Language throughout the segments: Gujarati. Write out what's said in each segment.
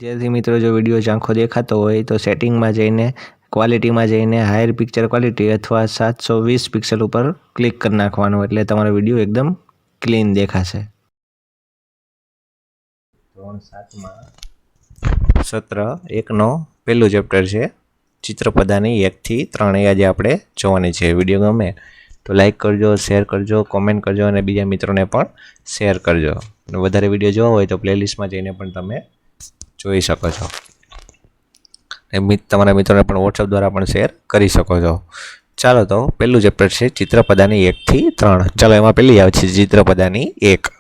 विद्यार्थी मित्रों जो विडियो झांखो देखातो होय तो सेटिंग में जईने क्वॉलिटी में जईने हायर पिक्चर क्वॉलिटी अथवा 720 पिक्सल पर क्लिक कर नाखवानुं एटले तमारो विडियो एकदम क्लीन देखाशे। धोरण 7 में सत्र 1 नो पहेलुं चेप्टर छे चित्रपदानी 1 થી 3 ए आज आपणे जोवानी छे। विडियो गमे तो लाइक करजो, शेर करजो, कॉमेंट करजो और बीजा मित्रों पण शेर करजो। वधारे विडियो जोवा होय तो प्लेलिस्ट में जईने पण तमे જોઈ શકો છો। તમારા મિત્રોને પણ વોટ્સએપ દ્વારા પણ શેર કરી શકો છો। ચાલો તો પહેલું ચેપ્ટર છે ચિત્રપદાની 1 થી 3। ચાલો એમાં પહેલી આવે છે ચિત્રપદાની 1।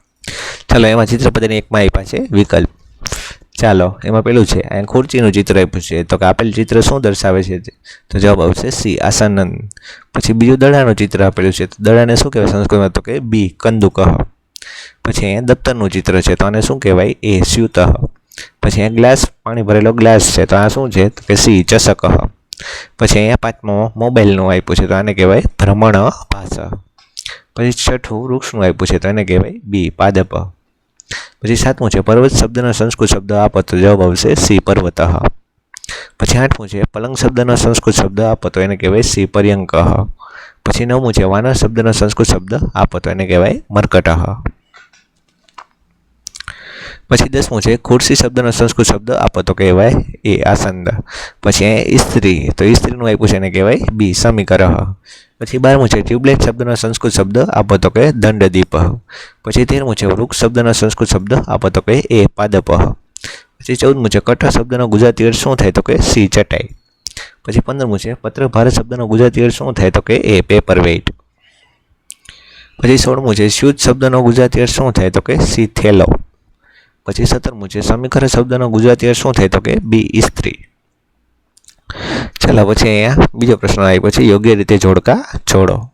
ચાલો એમાં ચિત્રપદાની 1 માં આપ્યા છે વિકલ્પ। ચાલો એમાં પહેલું છે આ ખુરચીનું ચિત્ર આપ્યું છે તો કે આપેલ ચિત્ર શું દર્શાવે છે તો જવાબ આવશે સી આસનન। પછી બીજું દડાનું ચિત્ર આપેલું છે તો દડાને શું કહેવાય સંસ્કૃતમાં તો કે બી કંદુકહ। પછી અહીંયા દફતરનું ચિત્ર છે તો આને શું કહેવાય એ સ્યુતઃ। પછી અહીંયા ગ્લાસ પાણી ભરેલો ગ્લાસ છે તો આ શું છે તો કે સી ચષકઃ। પછી અહીંયા પાંચમો મોબાઈલનું આપ્યું છે તો આને કહેવાય ભ્રમણભાસ। પછી છઠ્ઠું વૃક્ષનું આપ્યું છે તો એને કહેવાય બી પાદપ। પછી સાતમું છે પર્વત શબ્દનો સંસ્કૃત શબ્દ આપો તો જવાબ આવશે સી પર્વતઃ। પછી આઠમું છે પલંગ શબ્દનો સંસ્કૃત શબ્દ આપો તો એને કહેવાય સી પર્યંકઃ। પછી નવમું છે વાનર શબ્દનો સંસ્કૃત શબ્દ આપો તો એને કહેવાય મર્કટઃ। પછી 10મું છે ખુરશી શબ્દનો સંસ્કૃત શબ્દ આપો તો કહેવાય એ આસંદ। પછી ઇસ્ત્રી તો ઇસ્ત્રીનું આપ્યું છે એને કહેવાય બી સમીકરઃ। પછી 12મું છે ટ્યુબલાઇટ શબ્દનો સંસ્કૃત શબ્દ આપો તો કે દંડદીપઃ। પછી 13મું છે વૃક્ષ શબ્દનો સંસ્કૃત શબ્દ આપો તો કે એ પાદપઃ। પછી 14મું છે કઠ શબ્દનો ગુજરાતી અર્થ શું થાય તો કે સી ચટાઈ। પછી 15મું છે પત્ર ભારત શબ્દનો ગુજરાતી અર્થ શું થાય તો કે એ પેપર વેઇટ। પછી 16મું છે શુદ્ધ શબ્દનો ગુજરાતી અર્થ શું થાય તો કે સી થેલો। પછી 17મું છે સમીકરણ શબ્દનો ગુજરાતી અર્થ શું થાય તો કે બી ઇસ્ત્રી। ચાલો પછી અહીંયા બીજો પ્રશ્ન આવ્યો છે યોગ્ય રીતે જોડકા જોડો।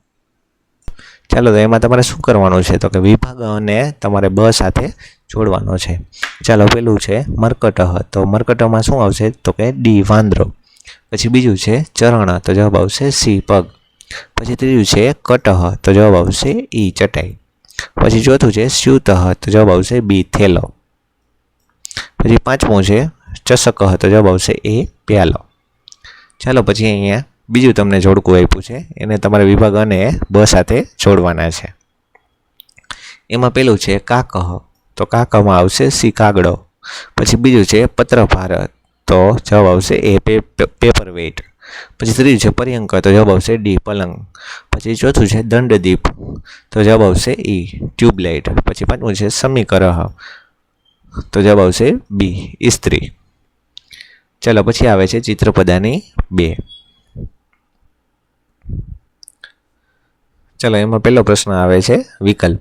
ચાલો તો એમાં તમારે શું કરવાનું છે તો કે વિભાગ અને તમારે બ સાથે જોડવાનો છે। ચાલો પેલું છે મર્કટઃ તો મર્કટમાં શું આવશે તો કે ડી વાંદરો। પછી બીજું છે ચરણ તો જવાબ આવશે સી પગ। પછી ત્રીજું છે કટઃ તો જવાબ આવશે ઈ ચટાઈ। પછી ચોથું છે સ્યુતઃ તો જવાબ આવશે બી થેલો। પછી પાંચમું છે ચષકઃ તો જવાબ આવશે એ પ્યાલો। ચાલો પછી અહીંયા બીજું તમને જોડકું આપ્યું છે એને તમારે વિભાગ અને બ સાથે જોડવાના છે। એમાં પેલું છે કાકઃ તો કાકમાં આવશે સી કાગડો। પછી બીજું છે પત્ર ભારત તો જવાબ આવશે એ પેપર વેઇટ। પછી ત્રીજું છે પર્યંક તો જવાબ આવશે ડી પલંગ। પછી ચોથું છે દંડદીપ તો જવાબ આવશે ઈ ટ્યુબલાઇટ। પછી પાંચમું છે સમીકરઃ તો જવાબ આવશે બી ઇસ્ત્રી। ચાલો પછી આવે છે ચિત્રપદાની 2। ચાલો એમાં પહેલો પ્રશ્ન આવે છે વિકલ્પ।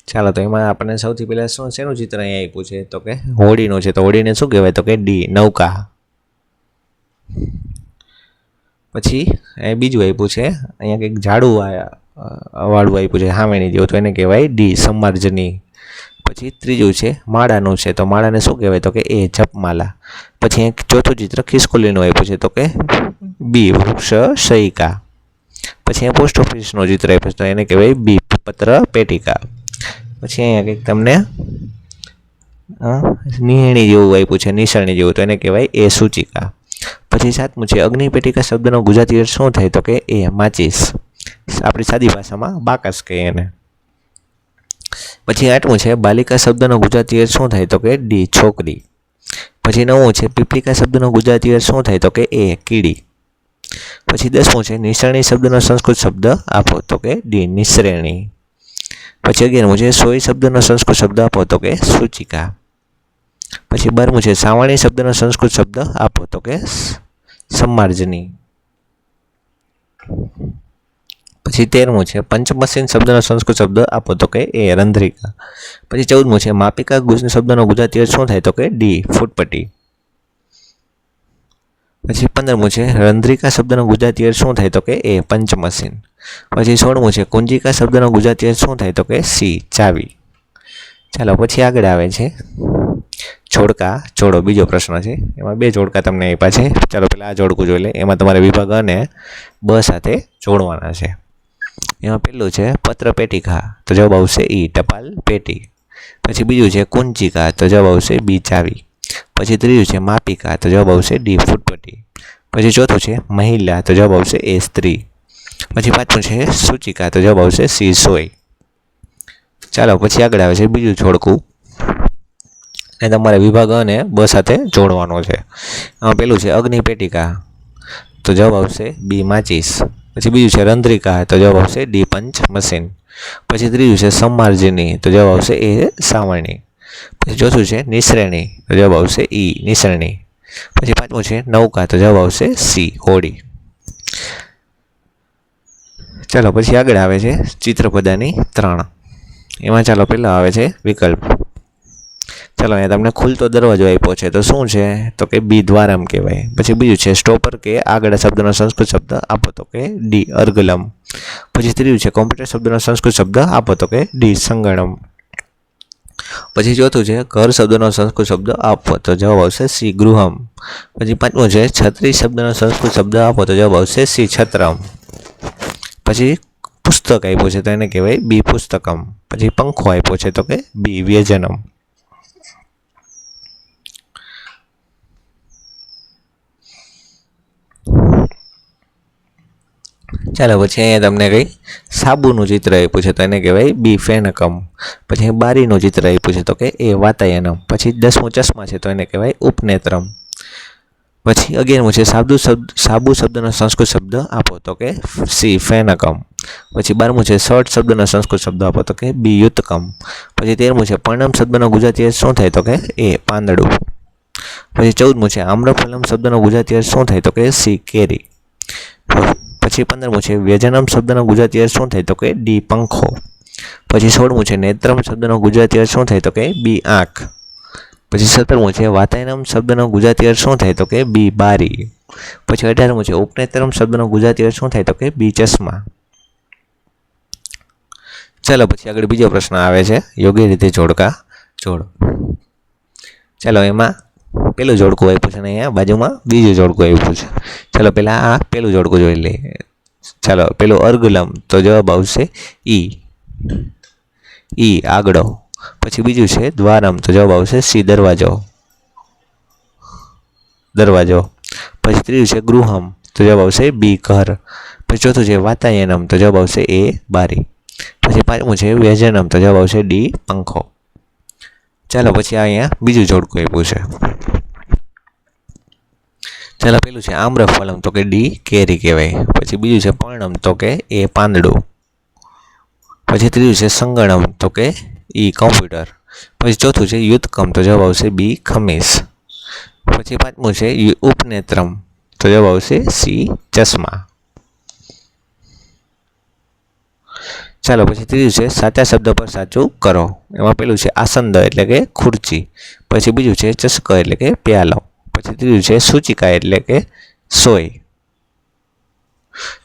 ચાલો તો એમાં આપણને સૌથી પહેલાં શેનું ચિત્ર અહીંયા આપ્યું છે તો કે હોડીનું છે તો હોડીને શું કહેવાય તો કે ડી નૌકા। પછી એ બીજું આપ્યું છે અહીંયા કંઈક ઝાડું વાળું આપ્યું છે સામેની જેવું તો એને કહેવાય ડી સમાર્જની। પછી ત્રીજું છે માળાનું છે તો માળાને શું કહેવાય તો કે એ જપમાલા। પછી એક ચોથું ચિત્ર ખિસકોલીનું આપ્યું છે તો કે બી વૃક્ષ શયિકા। પછી અહીંયા પોસ્ટ ઓફિસનું ચિત્ર આપ્યું છે તો એને કહેવાય બી પત્ર પેટિકા। પછી અહીંયા કંઈક તમને નિહાણી જેવું આપ્યું છે નિશાણી જેવું તો એને કહેવાય એ સૂચિકા। પછી સાતમું છે અગ્નિપેટિકા શબ્દનો ગુજરાતી અર્થ શું થાય તો કે એ માચીસ, આપણી સાદી ભાષામાં બાકસ કહીએ એને। પછી આઠમું છે બાલિકા શબ્દનો ગુજરાતી અર્થ શું થાય તો કે ડી છોકરી। પછી નવમું છે પીપળિકા શબ્દનો ગુજરાતી અર્થ શું થાય તો કે એ કીડી। પછી 10મું છે નિસરણી શબ્દનો સંસ્કૃત શબ્દ આપો તો કે ડી નિસરણી। પછી 11મું છે સોય શબ્દનો સંસ્કૃત શબ્દ આપો તો કે સૂચિકા। પછી 12મું છે સાવણી શબ્દનો સંસ્કૃત શબ્દ આપો તો કે સમાર્જની। પછી 13મું છે પંચમશીન શબ્દનો સંસ્કૃત શબ્દ આપો તો કે એ રંધ્રિકા। પછી 14મું છે માપિકા શબ્દનો ગુજરાતી અર્થ શું થાય તો કે ડી ફૂટપટ્ટી। પછી 15મું છે રંધ્રિકા શબ્દનો ગુજરાતી અર્થ શું થાય તો કે એ પંચમશીન। પછી 16મું છે કુંજિકા શબ્દનો ગુજરાતી અર્થ શું થાય તો કે સી ચાવી। ચાલો પછી આગળ આવે છે જોડકા જોડો બીજો પ્રશ્ન છે એમાં બે જોડકા તમને આપ્યા છે। ચાલો પહેલાં આ જોડકું જોઈ લે એમાં તમારે વિભાગ અને બ સાથે જોડવાના છે। એમાં પહેલું છે પત્ર પેટિકા તો જવાબ આવશે ઈ ટપાલ પેટી। પછી બીજું છે કુંજિકા તો જવાબ આવશે બી ચાવી। પછી ત્રીજું છે માપિકા, તો જવાબ આવશે ડી ફૂટપટ્ટી. પછી ચોથું છે મહિલા, તો જવાબ આવશે એ સ્ત્રી. પછી પાંચમું છે સૂચિકા, તો જવાબ આવશે સી સોય. ચાલો પછી આગળ આવે છે બીજું જોડકું, એ તમારે વિભાગ અને બ સાથે જોડવાનો છે. આમાં પેલું છે અગ્નિપેટિકા, તો જવાબ આવશે બી માચીસ. પછી બીજું છે રંધ્રિકા, તો જવાબ આવશે ડી પંચ મશીન. પછી ત્રીજું છે સમાર્જની, તો જવાબ આવશે એ સાવરણી. પછી ચોથું છે નિસરણી, તો જવાબ આવશે ઈ નિસરણી. પછી પાંચમું છે નૌકા, તો જવાબ આવશે સી હોડી. ચાલો પછી આગળ આવે છે ચિત્રપદાની 3. એમાં ચાલો પહેલાં આવે છે વિકલ્પ. ચાલો અહીંયા તમને ખુલતો દરવાજો આપ્યો છે, તો શું છે? તો કે બી દ્વારમ કહેવાય. પછી બીજું છે સ્ટોપર, કે આગળ શબ્દનો સંસ્કૃત શબ્દ આપો, તો કે ડી અર્ગલમ. પછી ત્રીજું છે કોમ્પ્યુટર શબ્દનો સંસ્કૃત શબ્દ આપો, તો કે ડી સંગણમ. પછી ચોથું છે ઘર શબ્દનો સંસ્કૃત શબ્દ આપો, તો જવાબ આવશે સી ગૃહમ. પછી પાંચમું છે છત્રી શબ્દનો સંસ્કૃત શબ્દ આપો, તો જવાબ આવશે સી છત્રમ. પછી પુસ્તક આપ્યું છે, તો એને કહેવાય બી પુસ્તકમ. પછી પંખો આપ્યો છે, તો કે બી વ્યજનમ. ચાલો પછી અહીંયા તમને કંઈ સાબુનું ચિત્ર આપ્યું છે, તો એને કહેવાય બી ફેનકમ. પછી બારીનું ચિત્ર આપ્યું છે, તો કે એ વાતાયનમ. પછી 10મું ચશ્મા છે, તો એને કહેવાય ઉપનેત્રમ. પછી 11મું છે સાબુ શબ્દનો સંસ્કૃત શબ્દ આપો, તો કે સી ફેનકમ. પછી 12મું છે શર્ટ શબ્દનો સંસ્કૃત શબ્દ આપો, તો કે બી યુતકમ. પછી 13મું છે પરણમ શબ્દનો ગુજરાતી અર્થ શું થાય, તો કે એ પાંદડું. પછી 14મું છે આમ્રફલમ શબ્દનો ગુજરાતી અર્થ શું થાય, તો કે સી કેરી. પછી 15મું છે વ્યજનમ શબ્દનો ગુજરાતી અર્થ શું થાય, તો કે ડી પંખો. પછી 16મું છે નેત્રમ શબ્દનો ગુજરાતી અર્થ શું થાય, તો કે બી આંખ. પછી 17મું છે વાતાયનમ શબ્દનો ગુજરાતી અર્થ શું થાય, તો કે બી બારી. પછી 18મું છે ઉપનેત્રમ શબ્દનો ગુજરાતી અર્થ શું થાય, તો કે બી ચશ્મા. ચાલો પછી આગળ બીજો પ્રશ્ન આવે છે યોગ્ય રીતે જોડકા જોડો. ચાલો એમાં પેલું જોડકું આપ્યું છે ને અહીંયા બાજુમાં બીજું જોડકું આપ્યું છે. ચાલો પહેલાં આ પેલું જોડકું જોઈ લઈએ. ચાલો પેલું અર્ગલમ, તો જવાબ આવશે ઈ આગળો. પછી બીજું છે દ્વારમ, તો જવાબ આવશે સી દરવાજો. પછી ત્રીજું છે ગૃહમ, તો જવાબ આવશે બી ઘર. પછી ચોથું છે વાતાયનમ, તો જવાબ આવશે એ બારી. પછી પાંચમું છે વ્યજનમ, તો જવાબ આવશે ડી પંખો. ચાલો પછી અહીંયા બીજું જોડકું આપ્યું છે. ચાલો પેલું છે આમ્રફલમ, તો કે ડી કેરી કહેવાય. પછી બીજું છે પર્ણમ, તો કે એ પાંદડું. પછી ત્રીજું છે સંગણમ, તો કે ઈ કોમ્પ્યુટર. પછી ચોથું છે યુતકમ, તો જવાબ આવશે બી ખમીસ. પછી પાંચમું છે ઉપનેત્રમ, તો જવાબ આવશે સી ચશ્મા. ચાલો પછી ત્રીજું છે સાચા શબ્દ પર સાચું કરો. એમાં પેલું છે આસંદ એટલે કે ખુરચી. પછી બીજું છે ચસ્ક એટલે કે પ્યાલો. પછી ત્રીજું છે સૂચિકા એટલે કે સોય.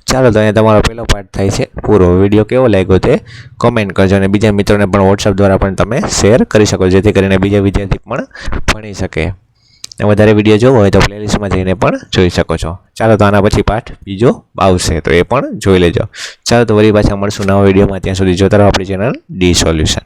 ચાલો તો અહીંયા તમારો પહેલો પાઠ થાય છે પૂરો. વિડીયો કેવો લાગ્યો તે કોમેન્ટ કરજો, અને બીજા મિત્રોને પણ વોટ્સઅપ દ્વારા પણ તમે શેર કરી શકો, જેથી કરીને બીજા વિદ્યાર્થી પણ ભણી શકે. વધારે વિડીયો જોવો હોય તો પ્લેલિસ્ટમાં જઈને પણ જોઈ શકો છો. ચાલો તો આના પછી પાઠ બીજો આવશે, તો એ પણ જોઈ લેજો. ચાલો તો વળી પાછા મળશું નવા વિડીયોમાં. ત્યાં સુધી જોતા રહો આપણી ચેનલ ડી સોલ્યુશન.